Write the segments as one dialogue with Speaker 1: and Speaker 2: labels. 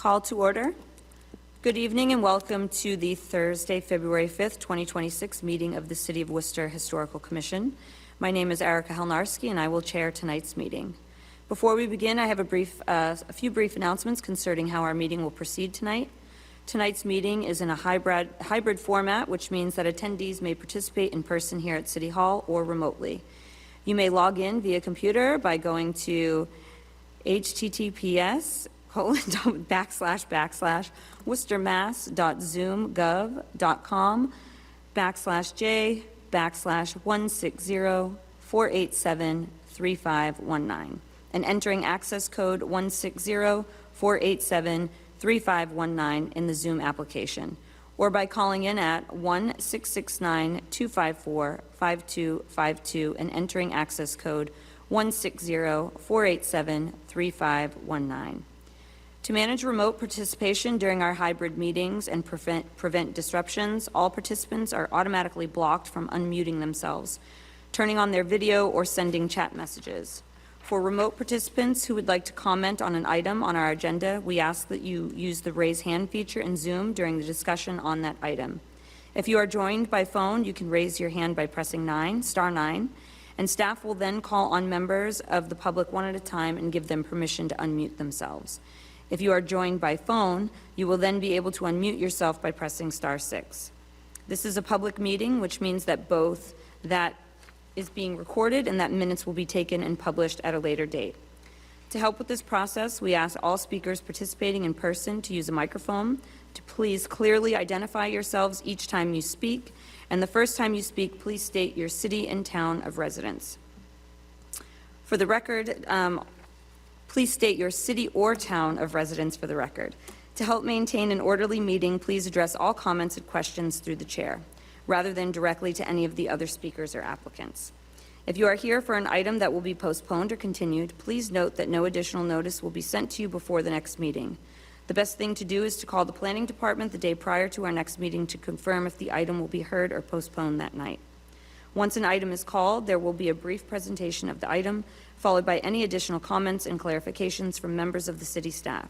Speaker 1: Call to order. Good evening and welcome to the Thursday, February 5th, 2026 meeting of the City of Worcester Historical Commission. My name is Erica Helnarski and I will chair tonight's meeting. Before we begin, I have a few brief announcements concerning how our meeting will proceed tonight. Tonight's meeting is in a hybrid format, which means that attendees may participate in person here at City Hall or remotely. You may log in via computer by going to https://backslash/j/160-487-3519 and entering access code 160-487-3519 in the Zoom application, or by calling in at 1-669-254-5252 and entering access code 160-487-3519. To manage remote participation during our hybrid meetings and prevent disruptions, all participants are automatically blocked from unmuting themselves, turning on their video, or sending chat messages. For remote participants who would like to comment on an item on our agenda, we ask that you use the raise hand feature in Zoom during the discussion on that item. If you are joined by phone, you can raise your hand by pressing *9, and staff will then call on members of the public one at a time and give them permission to unmute themselves. If you are joined by phone, you will then be able to unmute yourself by pressing *6. This is a public meeting, which means that both that is being recorded and that minutes will be taken and published at a later date. To help with this process, we ask all speakers participating in person to use a microphone, to please clearly identify yourselves each time you speak, and the first time you speak, please state your city and town of residence. For the record, please state your city or town of residence for the record. To help maintain an orderly meeting, please address all comments and questions through the chair, rather than directly to any of the other speakers or applicants. If you are here for an item that will be postponed or continued, please note that no additional notice will be sent to you before the next meeting. The best thing to do is to call the planning department the day prior to our next meeting to confirm if the item will be heard or postponed that night. Once an item is called, there will be a brief presentation of the item, followed by any additional comments and clarifications from members of the city staff.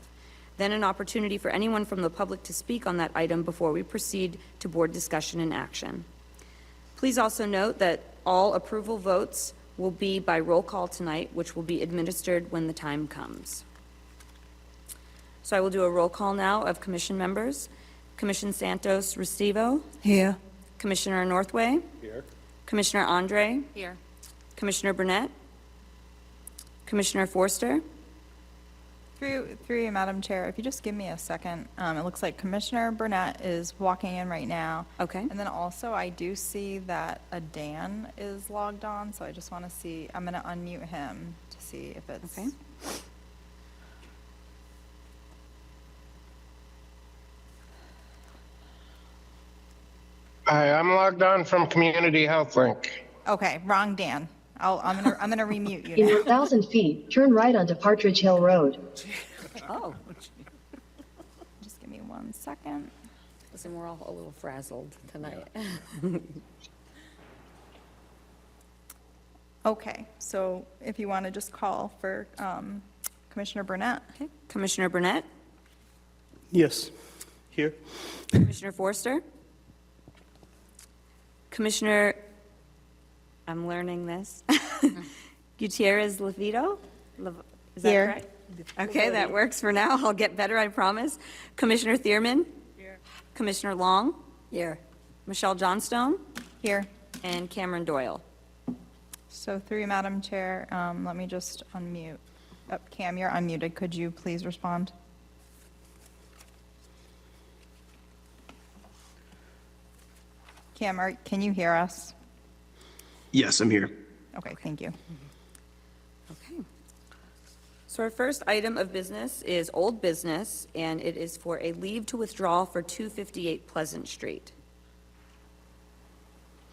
Speaker 1: Then an opportunity for anyone from the public to speak on that item before we proceed to board discussion and action. Please also note that all approval votes will be by roll call tonight, which will be administered when the time comes. So I will do a roll call now of commission members. Commissioner Santos Restivo.
Speaker 2: Here.
Speaker 1: Commissioner Northway.
Speaker 3: Here.
Speaker 1: Commissioner Andre.
Speaker 2: Here.
Speaker 1: Commissioner Burnett. Commissioner Forster.
Speaker 4: Through you, Madam Chair, if you just give me a second, it looks like Commissioner Burnett is walking in right now.
Speaker 1: Okay.
Speaker 4: And then also, I do see that a Dan is logged on, so I just want to see, I'm going to unmute him to see if it's...
Speaker 1: Okay.
Speaker 3: Hi, I'm logged on from Community Health Link.
Speaker 4: Okay, wrong Dan. I'm gonna remute you
Speaker 5: In
Speaker 4: now.
Speaker 5: 1,000 feet, turn right onto Partridge Hill Road.
Speaker 1: Oh,
Speaker 4: Just give me 1 second.
Speaker 1: listen, we're all a little frazzled tonight.
Speaker 4: Okay, so if you want to just call for Commissioner Burnett.
Speaker 1: Okay. Commissioner Burnett.
Speaker 2: Yes. Here.
Speaker 1: Commissioner Forster. Commissioner, I'm learning this. Gutierrez Levido? Is that
Speaker 4: Here.
Speaker 1: correct? Okay, that works for now. I'll get better, I promise. Commissioner Thierman? Here. Commissioner Long? Here. Michelle Johnstone?
Speaker 4: Here.
Speaker 1: And Cameron Doyle.
Speaker 4: So through you, Madam Chair, let me just unmute. Cam, you're unmuted. Could you please respond? Cam, can you hear us?
Speaker 6: Yes, I'm here.
Speaker 4: Okay, thank you.
Speaker 1: Okay. So our first item of business is old business, and it is for a leave to withdraw for 258 Pleasant Street.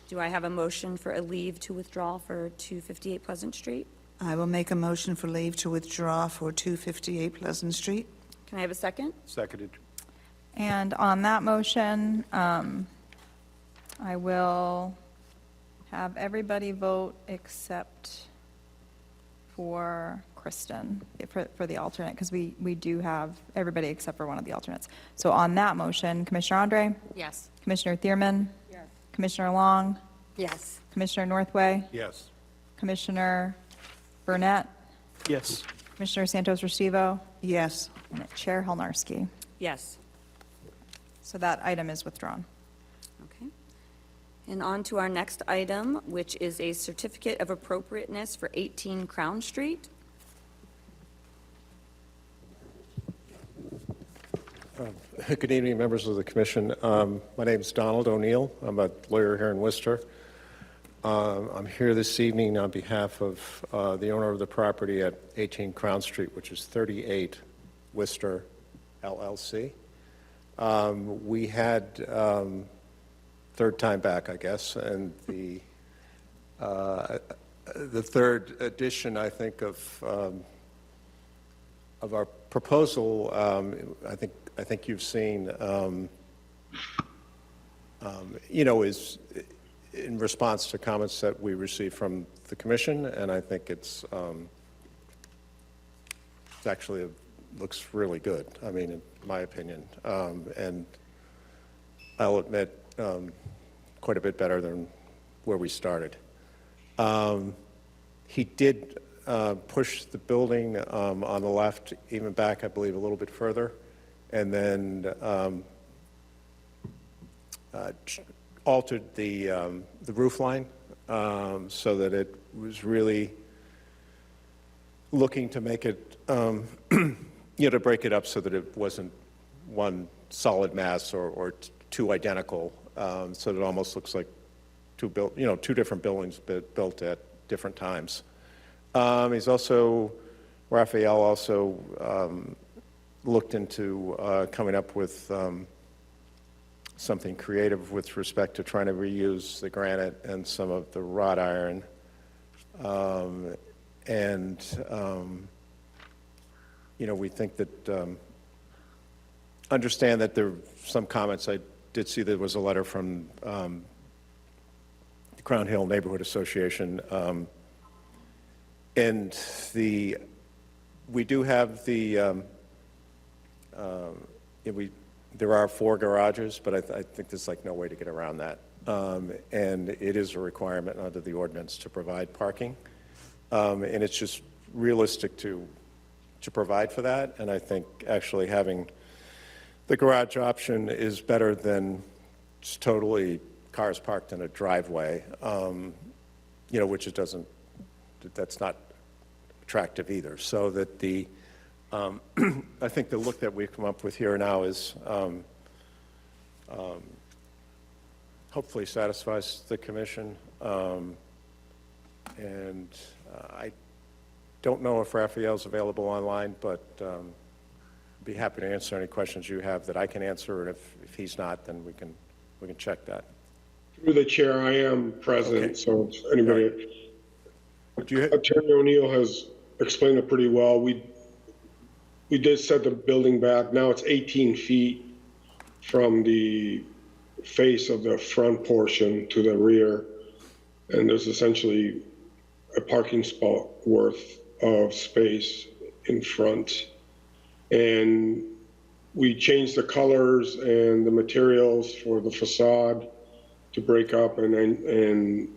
Speaker 1: Do I have a motion for a leave to withdraw for 258 Pleasant Street?
Speaker 2: I will make a motion for leave to withdraw for 258 Pleasant Street.
Speaker 1: Can I have a second?
Speaker 3: Seconded.
Speaker 4: And on that motion, I will have everybody vote except for Kristen, for the alternate, because we do have everybody except for one of the alternates. So on that motion, Commissioner Andre,
Speaker 1: Yes.
Speaker 4: Commissioner Thierman, Commissioner Long,
Speaker 1: Yes.
Speaker 4: Commissioner Northway,
Speaker 3: Yes.
Speaker 4: Commissioner Burnett,
Speaker 6: Yes.
Speaker 4: Commissioner Santos Restivo,
Speaker 2: Yes.
Speaker 4: and Chair Helnarski.
Speaker 1: Yes.
Speaker 4: So that item is withdrawn.
Speaker 1: Okay. And on to our next item, which is a certificate of appropriateness for 18 Crown Street.
Speaker 7: Good evening, members of the commission. My name is Donald O'Neill. I'm a lawyer here in Worcester. I'm here this evening on behalf of the owner of the property at 18 Crown Street, which is 38 Worcester LLC. We had, third time back, I guess, and the third edition, I think, of our proposal, I think you've seen, is in response to comments that we received from the commission, and I think it's actually looks really good. I mean, in my opinion, and I'll admit, quite a bit better than where we started. He did push the building on the left even back, I believe, a little bit further, and then altered the roof line so that it was really looking to make it, to break it up so that it wasn't one solid mass or two identical, so that it almost looks like two different buildings built at different times. Raphael also looked into coming up with something creative with respect to trying to reuse the granite and some of the wrought iron. We think that, understand that there are some comments. I did see there was a letter from the Crown Hill Neighborhood Association. And we do have there are 4 garages, but I think there's like no way to get around that. And it is a requirement under the ordinance to provide parking. And it's just realistic to provide for that. And I think actually having the garage option is better than just totally cars parked in a driveway, which it doesn't, that's not attractive either. So that I think the look that we've come up with here now is hopefully satisfies the commission. I don't know if Raphael's available online, but be happy to answer any questions you have that I can answer, and if he's not, then we can check that.
Speaker 8: Through the chair, I am present,
Speaker 7: Okay.
Speaker 8: so if anybody.
Speaker 7: Do you,
Speaker 8: Attorney O'Neill has explained it pretty well. We did set the building back. Now it's 18 feet from the face of the front portion to the rear, and there's essentially a parking spot worth of space in front. And we changed the colors and the materials for the facade to break up, and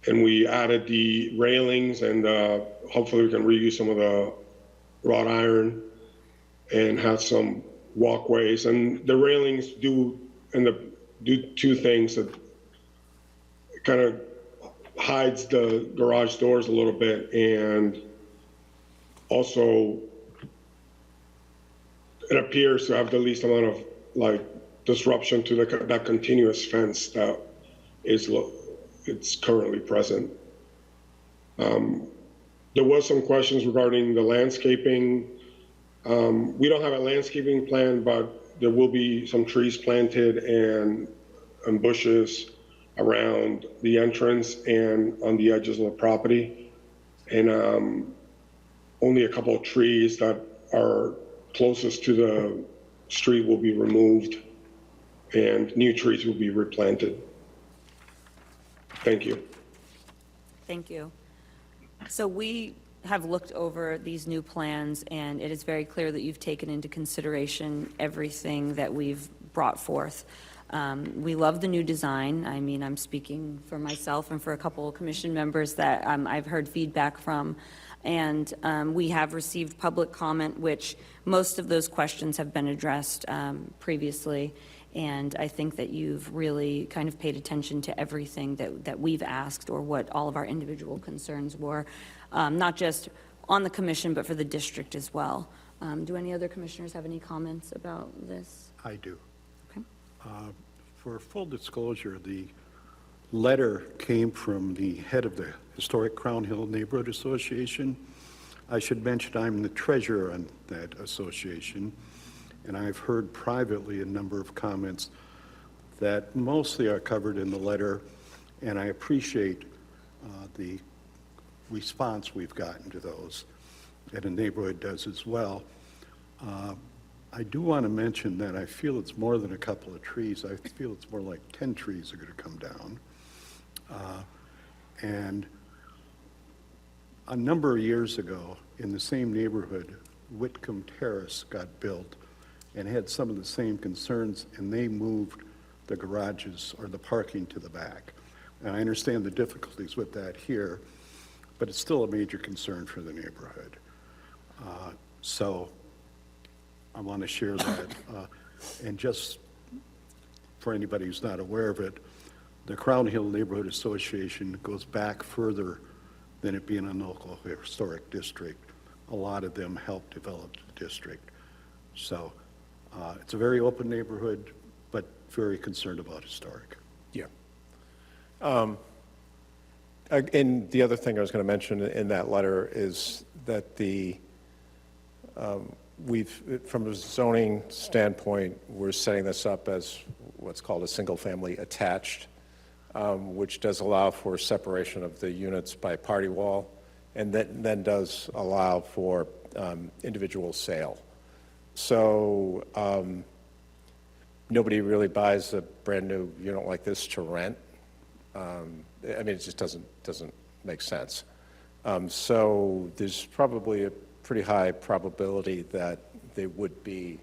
Speaker 8: we added the railings, and hopefully we can reuse some of the wrought iron and have some walkways. And the railings do two things. That kind of hides the garage doors a little bit, and also it appears to have the least amount of disruption to that continuous fence that it's currently present. There was some questions regarding the landscaping. We don't have a landscaping plan, but there will be some trees planted and bushes around the entrance and on the edges of the property. And only a couple of trees that are closest to the street will be removed, and new trees will be replanted. Thank you.
Speaker 1: Thank you. So we have looked over these new plans, and it is very clear that you've taken into consideration everything that we've brought forth. We love the new design. I mean, I'm speaking for myself and for a couple of commission members that I've heard feedback from. And we have received public comment, which most of those questions have been addressed previously. And I think that you've really kind of paid attention to everything that we've asked, or what all of our individual concerns were, not just on the commission, but for the district as well. Do any other commissioners have any comments about this?
Speaker 9: I do.
Speaker 1: Okay.
Speaker 9: For full disclosure, the letter came from the head of the Historic Crown Hill Neighborhood Association. I should mention I'm the treasurer on that association, and I've heard privately a number of comments that mostly are covered in the letter, and I appreciate the response we've gotten to those, and the neighborhood does as well. I do want to mention that I feel it's more than a couple of trees. I feel it's more like 10 trees are going to come down. And a number of years ago, in the same neighborhood, Whitcomb Terrace got built and had some of the same concerns, and they moved the garages or the parking to the back. And I understand the difficulties with that here, but it's still a major concern for the neighborhood. So I want to share that. And just for anybody who's not aware of it, the Crown Hill Neighborhood Association goes back further than it being a local historic district. A lot of them helped develop the district. So it's a very open neighborhood, but very concerned about historic.
Speaker 7: Yeah. And the other thing I was going to mention in that letter is that from a zoning standpoint, we're setting this up as what's called a single-family attached, which does allow for separation of the units by party wall, and then does allow for individual sale. So nobody really buys a brand-new unit like this to rent. I mean, it just doesn't make sense. So there's probably a pretty high probability that they would be,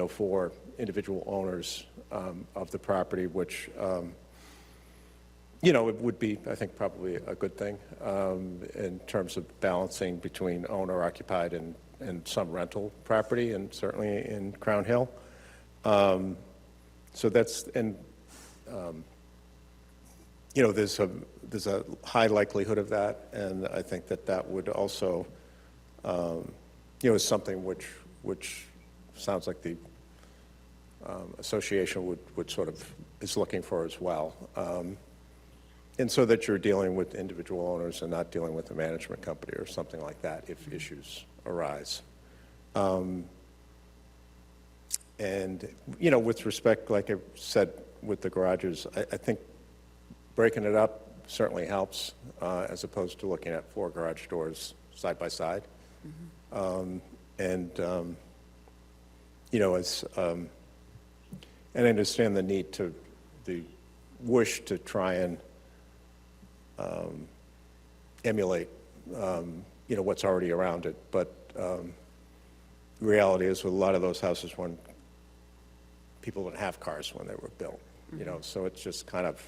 Speaker 7: for individual owners of the property, which, it would be, I think, probably a good thing in terms of balancing between owner-occupied and some rental property, and certainly in Crown Hill. So that's, and there's a high likelihood of that, and I think that would also, is something which sounds like the association would sort of is looking for as well. And so that you're dealing with individual owners and not dealing with a management company or something like that if issues arise. And, with respect, like I said, with the garages, I think breaking it up certainly helps, as opposed to looking at 4 garage doors side by side. And I understand the wish to try and emulate, what's already around it. But the reality is, with a lot of those houses, when people didn't have cars when they were built, so it's just kind of,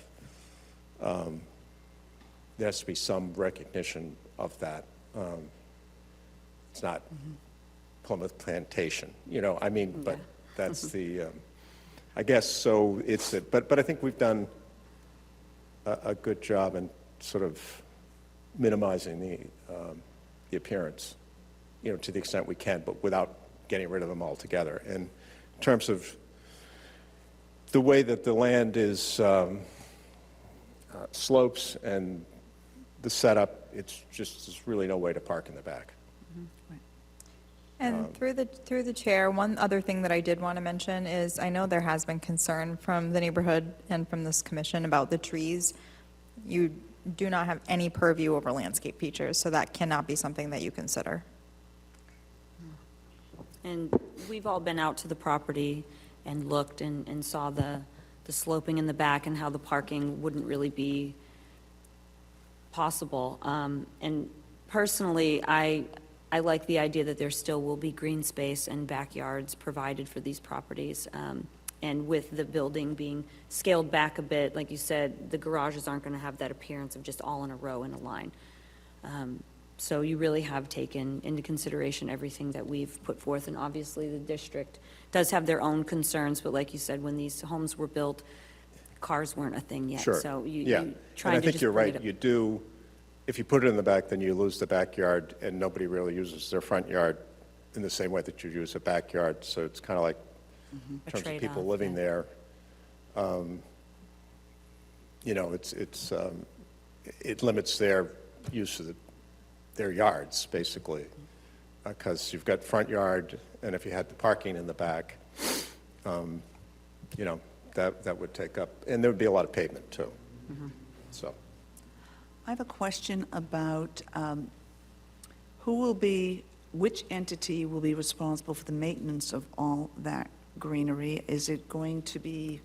Speaker 7: there has to be some recognition of that. It's not Plymouth Plantation, but that's the, I guess, so but I think we've done a good job in sort of minimizing the appearance, to the extent we can, but without getting rid of them altogether. And in terms of the way that the land is slopes and the setup, there's really no way to park in the back.
Speaker 4: And through the chair, one other thing that I did want to mention is, I know there has been concern from the neighborhood and from this commission about the trees. You do not have any purview over landscape features, so that cannot be something that you consider.
Speaker 1: And we've all been out to the property and looked and saw the sloping in the back and how the parking wouldn't really be possible. And personally, I like the idea that there still will be green space and backyards provided for these properties. And with the building being scaled back a bit, like you said, the garages aren't going to have that appearance of just all in a row in a line. So you really have taken into consideration everything that we've put forth, and obviously the district does have their own concerns, but like you said, when these homes were built, cars weren't a thing yet.
Speaker 7: Sure.
Speaker 1: So you
Speaker 7: Yeah.
Speaker 1: trying
Speaker 7: And I
Speaker 1: to
Speaker 7: think
Speaker 1: just
Speaker 7: you're
Speaker 1: bring it
Speaker 7: right.
Speaker 1: up.
Speaker 7: You do, if you put it in the back, then you lose the backyard, and nobody really uses their front yard in the same way that you use a backyard. So it's kind of like, in
Speaker 1: A
Speaker 7: terms of people
Speaker 1: trade-off,
Speaker 7: living
Speaker 1: yeah.
Speaker 7: there, you know, it limits their use of their yards, basically, because you've got front yard, and if you had the parking in the back, you know, that would take up, and there would be a lot of pavement, too. So,
Speaker 2: I have a question about which entity will be responsible for the maintenance of all that greenery? Is it going to be,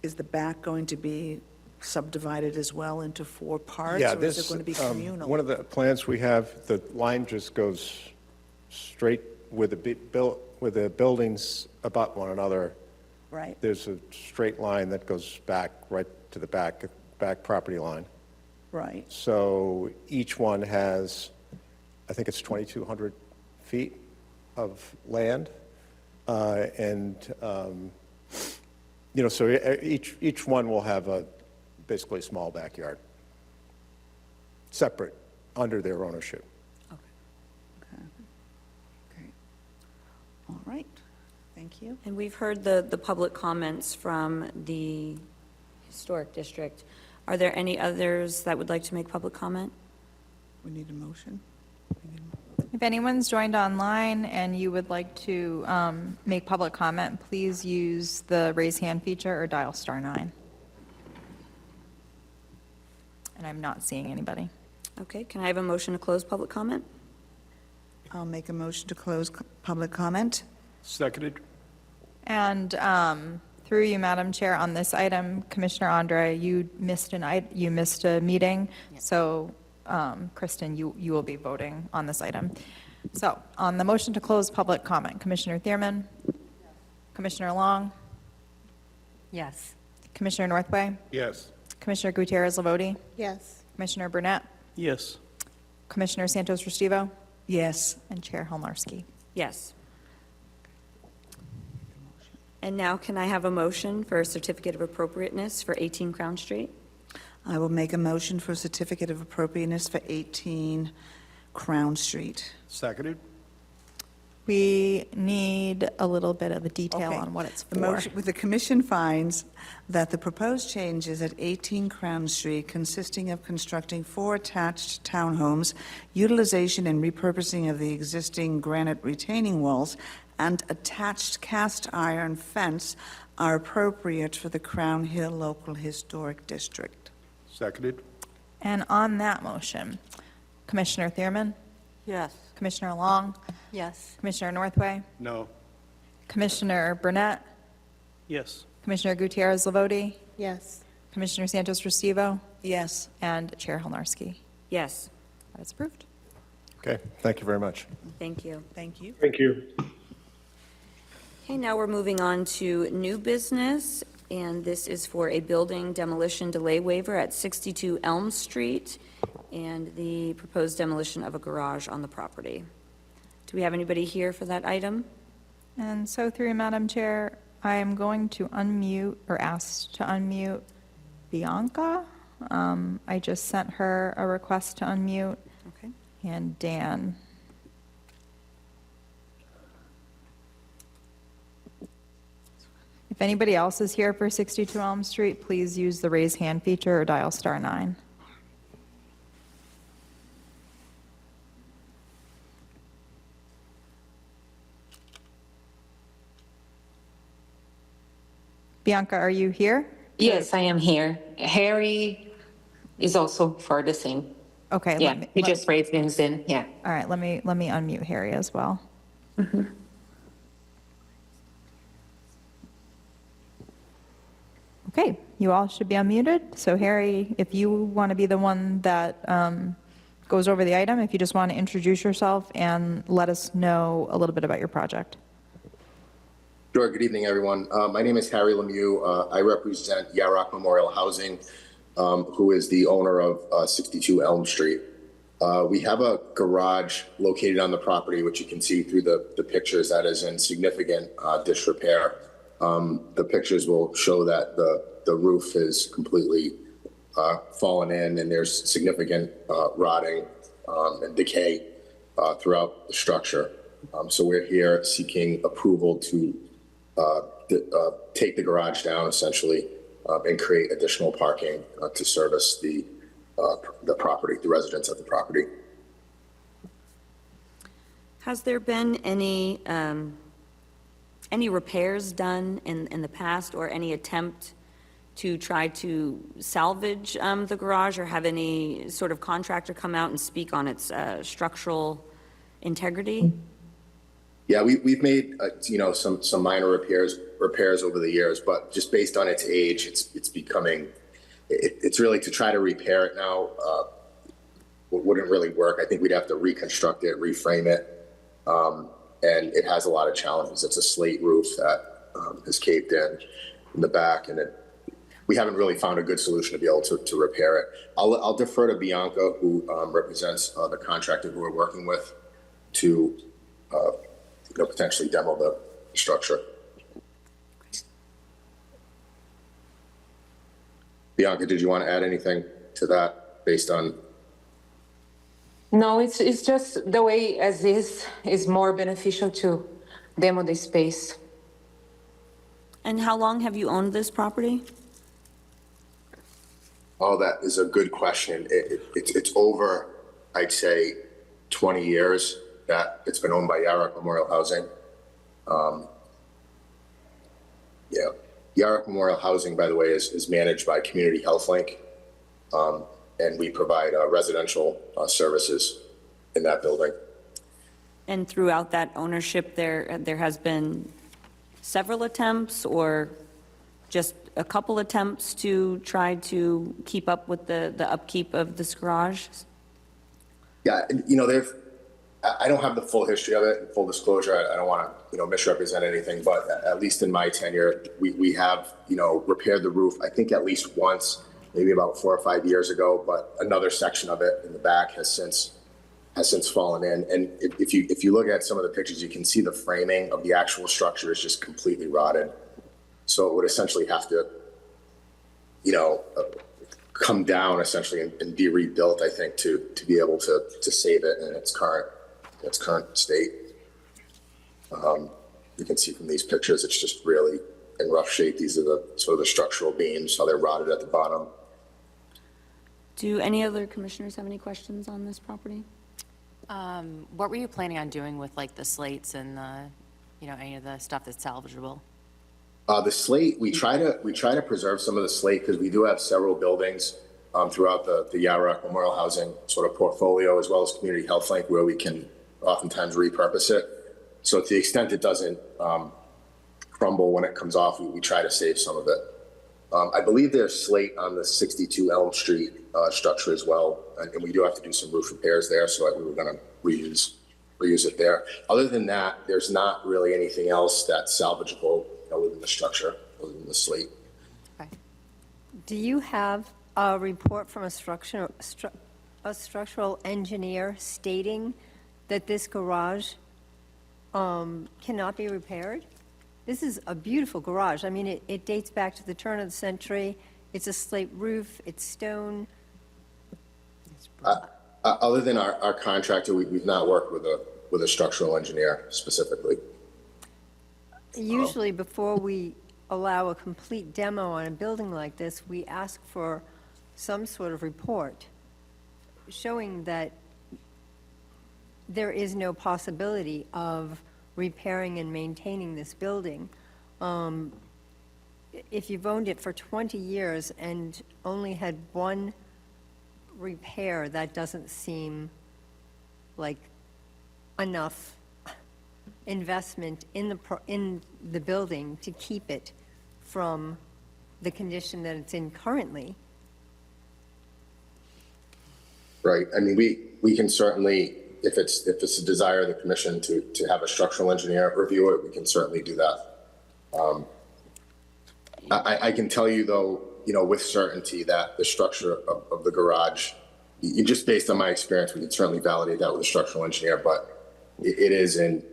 Speaker 2: is the back going to be subdivided as well into 4 parts?
Speaker 7: yeah,
Speaker 2: Or is it
Speaker 7: this,
Speaker 2: going to be communal?
Speaker 7: one of the plans we have, the line just goes straight with the buildings abut one another.
Speaker 2: Right,
Speaker 7: There's a straight line that goes back, right to the back property line.
Speaker 2: right.
Speaker 7: So each one has, I think it's 2,200 feet of land. And, you know, so each one will have basically a small backyard, separate, under their ownership.
Speaker 2: Okay. All right, thank you.
Speaker 1: And we've heard the public comments from the Historic District. Are there any others that would like to make public comment?
Speaker 2: We need a motion.
Speaker 4: If anyone's joined online and you would like to make public comment, please use the raise hand feature or dial *9. And I'm not seeing anybody.
Speaker 1: Okay, can I have a motion to close public comment?
Speaker 2: I'll make a motion to close public comment.
Speaker 9: Seconded?
Speaker 4: And through you, Madam Chair, on this item, Commissioner Andre, you missed a meeting, so Kristen, you will be voting on this item. So, on the motion to close public comment, Commissioner Thierman? Commissioner Long?
Speaker 1: Yes.
Speaker 4: Commissioner Northway?
Speaker 9: Yes.
Speaker 4: Commissioner Gutierrez-Lavoti?
Speaker 2: Yes.
Speaker 4: Commissioner Burnett?
Speaker 9: Yes.
Speaker 4: Commissioner Santos Restivo?
Speaker 2: Yes.
Speaker 4: And Chair Helmarski.
Speaker 1: Yes. And now can I have a motion for a certificate of appropriateness for 18 Crown Street?
Speaker 2: I will make a motion for a certificate of appropriateness for 18 Crown Street.
Speaker 9: Seconded?
Speaker 4: We need a little bit of a detail
Speaker 2: Okay.
Speaker 4: on what it's
Speaker 2: The
Speaker 4: for.
Speaker 2: motion, the commission finds that the proposed changes at 18 Crown Street, consisting of constructing 4 attached townhomes, utilization and repurposing of the existing granite retaining walls, and attached cast iron fence are appropriate for the Crown Hill Local Historic District.
Speaker 9: Seconded?
Speaker 4: And on that motion, Commissioner Thierman?
Speaker 1: Yes.
Speaker 4: Commissioner Long?
Speaker 1: Yes.
Speaker 4: Commissioner Northway?
Speaker 9: No.
Speaker 4: Commissioner Burnett?
Speaker 9: Yes.
Speaker 4: Commissioner Gutierrez-Lavoti?
Speaker 2: Yes.
Speaker 4: Commissioner Santos Restivo?
Speaker 2: Yes.
Speaker 4: And Chair Helmarski.
Speaker 1: Yes,
Speaker 4: That is approved.
Speaker 7: Okay, thank you very much.
Speaker 1: thank you.
Speaker 2: Thank you.
Speaker 8: Thank you.
Speaker 1: Okay, now we're moving on to new business, and this is for a building demolition delay waiver at 62 Elm Street and the proposed demolition of a garage on the property. Do we have anybody here for that item?
Speaker 4: And so through you, Madam Chair, I am going to unmute, or ask to unmute, Bianca. I just sent her a request to unmute,
Speaker 1: Okay.
Speaker 4: and Dan. If anybody else is here for 62 Elm Street, please use the raise hand feature or dial *9. Bianca, are you here?
Speaker 10: Yes, I am here. Harry is also for the same.
Speaker 4: Okay.
Speaker 10: Yeah, he just raised his in, yeah.
Speaker 4: All right, let me unmute Harry as well. Okay, you all should be unmuted. So Harry, if you want to be the one that goes over the item, if you just want to introduce yourself and let us know a little bit about your project.
Speaker 11: Sure. Good evening, everyone. My name is Harry Lemieux. I represent Yarrock Memorial Housing, who is the owner of 62 Elm Street. We have a garage located on the property, which you can see through the pictures, that is in significant disrepair. The pictures will show that the roof is completely fallen in, and there's significant rotting and decay throughout the structure. So we're here seeking approval to take the garage down, essentially, and create additional parking to service the property, the residents of the property.
Speaker 1: Has there been any repairs done in the past, or any attempt to try to salvage the garage, or have any sort of contractor come out and speak on its structural integrity?
Speaker 11: Yeah, we've made some minor repairs over the years, but just based on its age, it's becoming, it's really, to try to repair it now wouldn't really work. I think we'd have to reconstruct it, reframe it, and it has a lot of challenges. It's a slate roof that is caved in the back, and we haven't really found a good solution to be able to repair it. I'll defer to Bianca, who represents the contractor who we're working with, to potentially demo the structure. Bianca, did you want to add anything to that based on?
Speaker 10: No, it's just the way as is more beneficial to demo the space.
Speaker 1: And how long have you owned this property?
Speaker 11: Oh, that is a good question. It's over, I'd say, 20 years that it's been owned by Yarrock Memorial Housing. Yarrock Memorial Housing, by the way, is managed by Community Health Link, and we provide residential services in that building.
Speaker 1: And throughout that ownership, there has been several attempts, or just a couple attempts to try to keep up with the upkeep of this garage?
Speaker 11: Yeah, I don't have the full history of it, full disclosure. I don't want to, misrepresent anything, but at least in my tenure, we have, repaired the roof, I think at least once, maybe about 4 or 5 years ago, but another section of it in the back has since fallen in. And if you look at some of the pictures, you can see the framing of the actual structure is just completely rotted. So it would essentially have to, come down essentially and be rebuilt, I think, to be able to save it in its current state. You can see from these pictures, it's just really in rough shape. These are the sort of the structural beams, how they're rotted at the bottom.
Speaker 1: Do any other commissioners have any questions on this property?
Speaker 12: What were you planning on doing with like the slates and any of the stuff that's salvageable?
Speaker 11: The slate, we try to preserve some of the slate because we do have several buildings throughout the Yarrock Memorial Housing sort of portfolio, as well as Community Health Link, where we can oftentimes repurpose it. So to the extent it doesn't crumble when it comes off, we try to save some of it. I believe there's slate on the 62 Elm Street structure as well, and we do have to do some roof repairs there, so we were going to reuse it there. Other than that, there's not really anything else that's salvageable within the structure, other than the slate.
Speaker 12: Okay.
Speaker 13: Do you have a report from a structural engineer stating that this garage cannot be repaired? This is a beautiful garage. I mean, it dates back to the turn of the century. It's a slate roof, it's stone.
Speaker 11: Other than our contractor, we've not worked with a structural engineer specifically.
Speaker 13: Usually before we allow a complete demo on a building like this, we ask for some sort of report showing that there is no possibility of repairing and maintaining this building. If you've owned it for 20 years and only had one repair, that doesn't seem like enough investment in the building to keep it from the condition that it's in currently.
Speaker 11: right? I mean, we can certainly, if it's a desire of the commission to have a structural engineer review it, we can certainly do that. I can tell you though, with certainty that the structure of the garage, just based on my experience, we can certainly validate that with a structural engineer, but it is in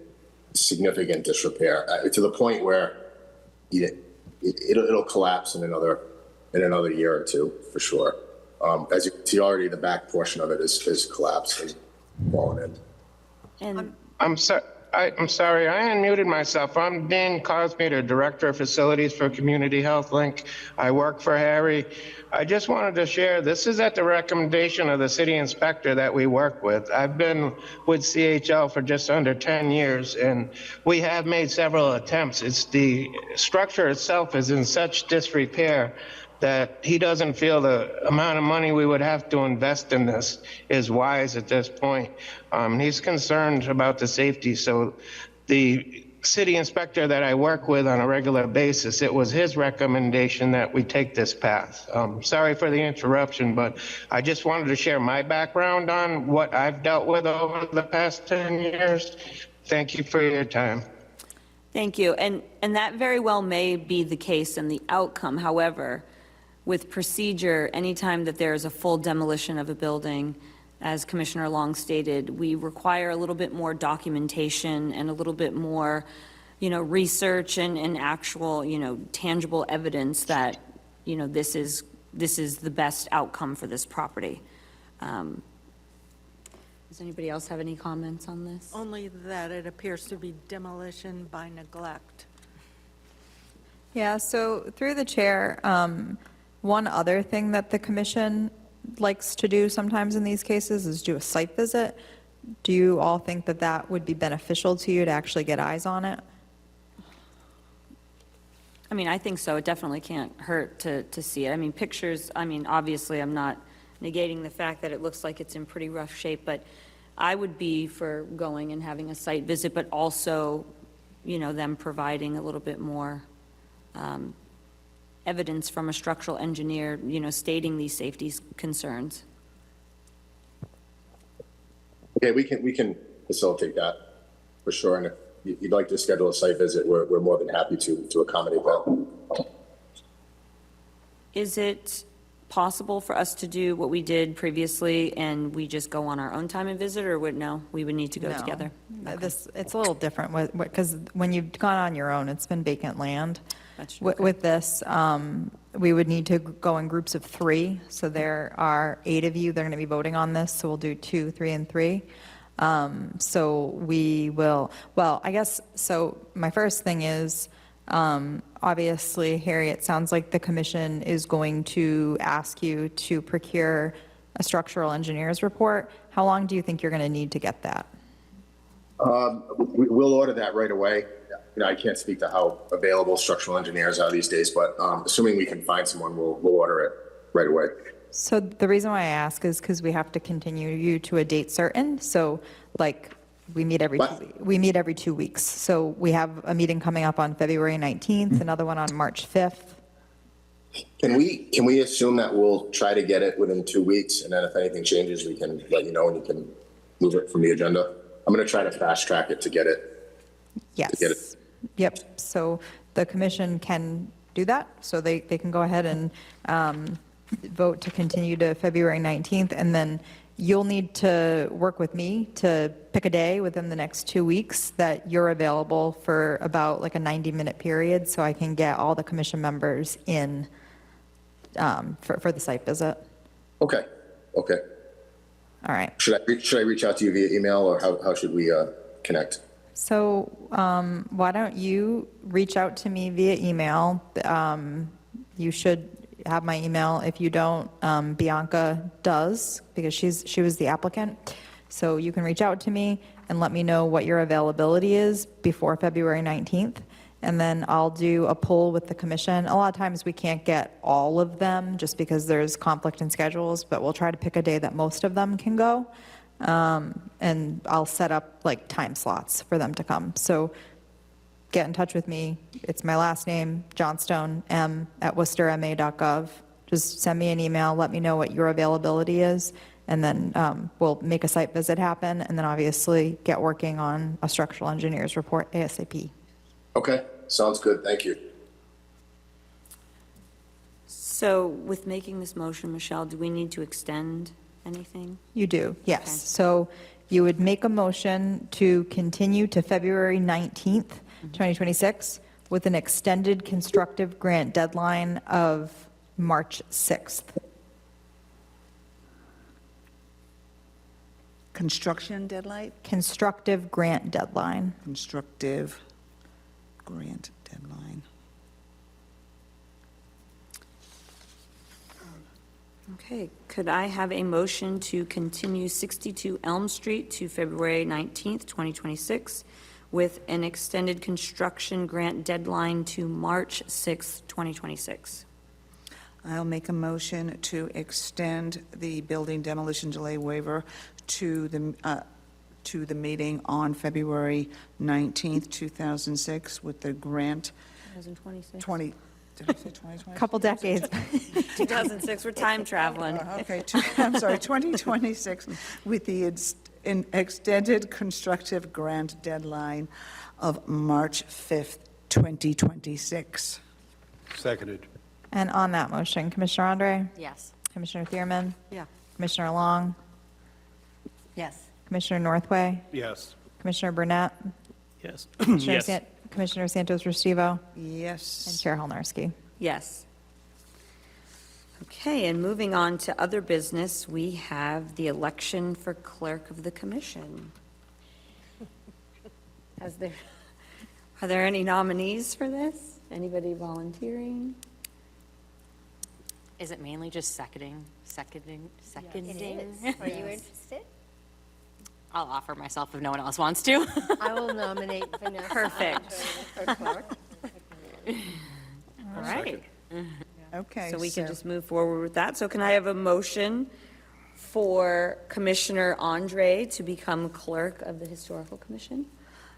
Speaker 11: significant disrepair to the point where it'll collapse in another year or two for sure. As you can see already, the back portion of it is collapsed and fallen in.
Speaker 1: And
Speaker 3: I'm sorry, I unmuted myself. I'm Dean Cosmeter, Director of Facilities for Community Health Link. I work for Harry. I just wanted to share, this is at the recommendation of the city inspector that we work with. I've been with CHL for just under 10 years, and we have made several attempts. It's the structure itself is in such disrepair that he doesn't feel the amount of money we would have to invest in this is wise at this point. He's concerned about the safety, so the city inspector that I work with on a regular basis, it was his recommendation that we take this path. Sorry for the interruption, but I just wanted to share my background on what I've dealt with over the past 10 years. Thank you for your time.
Speaker 1: thank you. And that very well may be the case in the outcome. However, with procedure, anytime that there is a full demolition of a building, as Commissioner Long stated, we require a little bit more documentation and a little bit more, research and actual, tangible evidence that, this is the best outcome for this property. Does anybody else have any comments on this?
Speaker 14: Only that it appears to be demolition by neglect.
Speaker 4: Yeah, so through the chair, one other thing that the commission likes to do sometimes in these cases is do a site visit. Do you all think that that would be beneficial to you to actually get eyes on it?
Speaker 1: I mean, I think so. It definitely can't hurt to see it. I mean, pictures, obviously, I'm not negating the fact that it looks like it's in pretty rough shape, but I would be for going and having a site visit, but also, them providing a little bit more evidence from a structural engineer, stating these safety concerns.
Speaker 11: Okay, we can facilitate that for sure. And if you'd like to schedule a site visit, we're more than happy to accommodate that.
Speaker 1: Is it possible for us to do what we did previously and we just go on our own time and visit, or we would need to go
Speaker 4: No.
Speaker 1: together?
Speaker 4: It's a little different because when you've gone on your own, it's been vacant land.
Speaker 1: That's true.
Speaker 4: With this, we would need to go in groups of 3. So there are 8 of you that are going to be voting on this. So we'll do 2, 3, and 3. So we will, so my first thing is, obviously, Harry, it sounds like the commission is going to ask you to procure a structural engineer's report. How long do you think you're going to need to get that?
Speaker 11: We'll order that right away. I can't speak to how available structural engineers are these days, but assuming we can find someone, we'll order it right away.
Speaker 4: So the reason why I ask is because we have to continue you to a date certain. So we meet every we meet every 2 weeks. So we have a meeting coming up on February 19th, another one on March 5th.
Speaker 11: Can we assume that we'll try to get it within 2 weeks, and then if anything changes, we can let you know and you can move it from the agenda? I'm going to try to fast track it to get it.
Speaker 4: Yes. Yep. So the commission can do that. So they can go ahead and vote to continue to February 19th, and then you'll need to work with me to pick a day within the next 2 weeks that you're available for about like a 90-minute period, so I can get all the commission members in for the site visit.
Speaker 11: Okay.
Speaker 4: All right.
Speaker 11: Should I reach out to you via email, or how should we connect?
Speaker 4: So why don't you reach out to me via email? You should have my email. If you don't, Bianca does, because she was the applicant. So you can reach out to me and let me know what your availability is before February 19th. And then I'll do a poll with the commission. A lot of times we can't get all of them just because there's conflict in schedules, but we'll try to pick a day that most of them can go. And I'll set up time slots for them to come. So get in touch with me. It's my last name, Johnstone, M@worcesterma.gov. Just send me an email, let me know what your availability is, And then we'll make a site visit happen, and then obviously get working on a structural engineer's report ASAP.
Speaker 11: Okay, sounds good. Thank you.
Speaker 1: So with making this motion, Michelle, do we need to extend anything?
Speaker 4: You do, yes.
Speaker 1: Okay.
Speaker 4: So you would make a motion to continue to February 19th, 2026, with an extended constructive grant deadline of March 6th.
Speaker 2: Construction deadline?
Speaker 4: Constructive grant deadline.
Speaker 2: Constructive grant deadline.
Speaker 1: Okay, could I have a motion to continue 62 Elm Street to February 19th, 2026, with an extended construction grant deadline to March 6th, 2026?
Speaker 2: I'll make a motion to extend the building demolition delay waiver to the meeting on February 19th, 2006, with the grant
Speaker 1: 2026?
Speaker 2: 20, did I say 2020?
Speaker 4: Couple decades.
Speaker 1: 2006, we're time traveling.
Speaker 2: Okay, I'm sorry, 2026, with the extended constructive grant deadline of March 5th, 2026.
Speaker 9: Seconded.
Speaker 4: And on that motion, Commissioner Andre?
Speaker 12: Yes.
Speaker 4: Commissioner Thierman?
Speaker 14: Yeah.
Speaker 4: Commissioner Long?
Speaker 13: Yes.
Speaker 4: Commissioner Northway?
Speaker 9: Yes.
Speaker 4: Commissioner Burnett?
Speaker 6: Yes.
Speaker 4: Commissioner
Speaker 6: Yes.
Speaker 4: Commissioner Santos Restivo? And
Speaker 2: Yes.
Speaker 4: Chair Halnarski.
Speaker 1: Yes. Okay, and moving on to other business, we have the election for clerk of the commission. Are there any nominees for this? Anybody volunteering?
Speaker 12: Is it mainly just seconding?
Speaker 13: Are you interested?
Speaker 12: I'll offer myself if no one else wants to.
Speaker 13: I will nominate Vanessa.
Speaker 1: Perfect.
Speaker 13: For clerk.
Speaker 1: All right.
Speaker 2: Okay.
Speaker 1: So we can just move forward with that. So can I have a motion for Commissioner Andre to become clerk of the Historical Commission?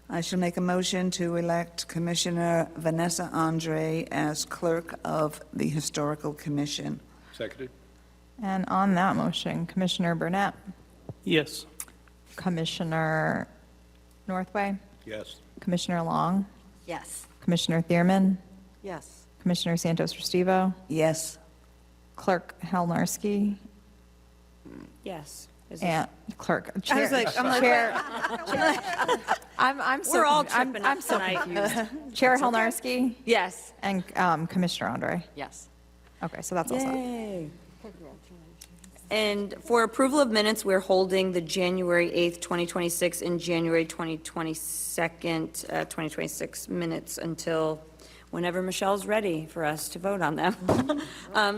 Speaker 2: I shall make a motion to elect Commissioner Vanessa Andre as clerk of the Historical Commission.
Speaker 9: Seconded.
Speaker 4: And on that motion, Commissioner Burnett?
Speaker 6: Yes.
Speaker 4: Commissioner Northway?
Speaker 9: Yes.
Speaker 4: Commissioner Long?
Speaker 13: Yes.
Speaker 4: Commissioner Thierman?
Speaker 14: Yes.
Speaker 4: Commissioner Santos Restivo?
Speaker 2: Yes.
Speaker 4: Clerk Halnarski?
Speaker 1: Yes. Is
Speaker 4: And Clerk.
Speaker 1: I
Speaker 4: Chair.
Speaker 1: was like, I'm like,
Speaker 4: Chair. I'm so.
Speaker 1: We're all
Speaker 4: I'm-
Speaker 1: tripping
Speaker 4: I'm
Speaker 1: up
Speaker 4: so
Speaker 1: tonight.
Speaker 4: confused. Chair Halnarski
Speaker 1: Yes.
Speaker 4: and Commissioner Andre.
Speaker 12: Yes.
Speaker 4: Okay, so that's all set.
Speaker 1: Yay. And for approval of minutes, we're holding the January 8th, 2026 and January 2026 minutes until whenever Michelle's ready for us to vote on them.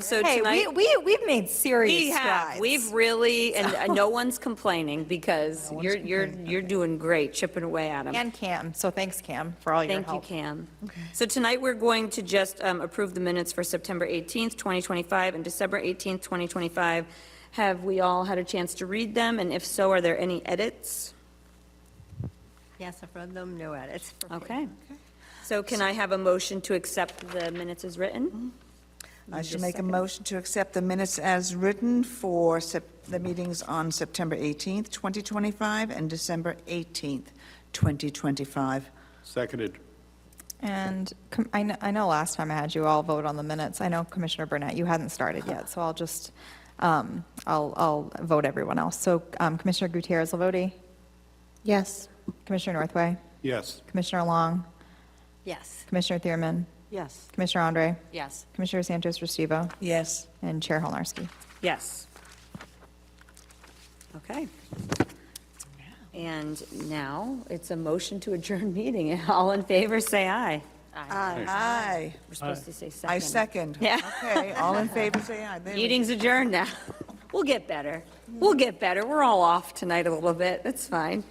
Speaker 1: So
Speaker 4: Hey,
Speaker 1: tonight.
Speaker 4: we've made serious
Speaker 1: We have,
Speaker 4: strides.
Speaker 1: we've really, and no one's complaining because you're doing great, chipping away at them.
Speaker 4: And Cam, so thanks, Cam, for all your
Speaker 1: Thank you,
Speaker 4: help.
Speaker 1: Cam. So tonight, we're going to just approve the minutes for September 18th, 2025, and December 18th, 2025. Have we all had a chance to read them? And if so, are there any edits?
Speaker 13: Yes, I've read them, no edits. for me.
Speaker 1: Okay. So can I have a motion to accept the minutes as written?
Speaker 2: I shall make a motion to accept the minutes as written for the meetings on September 18th, 2025, and December 18th, 2025.
Speaker 9: Seconded.
Speaker 4: And I know last time I had you all vote on the minutes. I know Commissioner Burnett, you hadn't started yet, so I'll just, I'll vote everyone else. So Commissioner Gutierrez-Lavoti?
Speaker 14: Yes.
Speaker 4: Commissioner Northway?
Speaker 9: Yes.
Speaker 4: Commissioner Long?
Speaker 13: Yes.
Speaker 4: Commissioner Thierman?
Speaker 14: Yes.
Speaker 4: Commissioner Andre?
Speaker 12: Yes.
Speaker 4: Commissioner Santos Restivo?
Speaker 2: Yes.
Speaker 4: And Chair Halnarski.
Speaker 1: Yes. Okay. And now it's a motion to adjourn meeting. All in favor, say aye.
Speaker 2: Aye.
Speaker 1: We're supposed to say second.
Speaker 2: I second.
Speaker 1: Yeah.
Speaker 2: Okay, all in favor, say aye. There we go.
Speaker 1: Meeting's adjourned now. We'll get better. We'll get better. We're all off tonight a little bit. That's fine.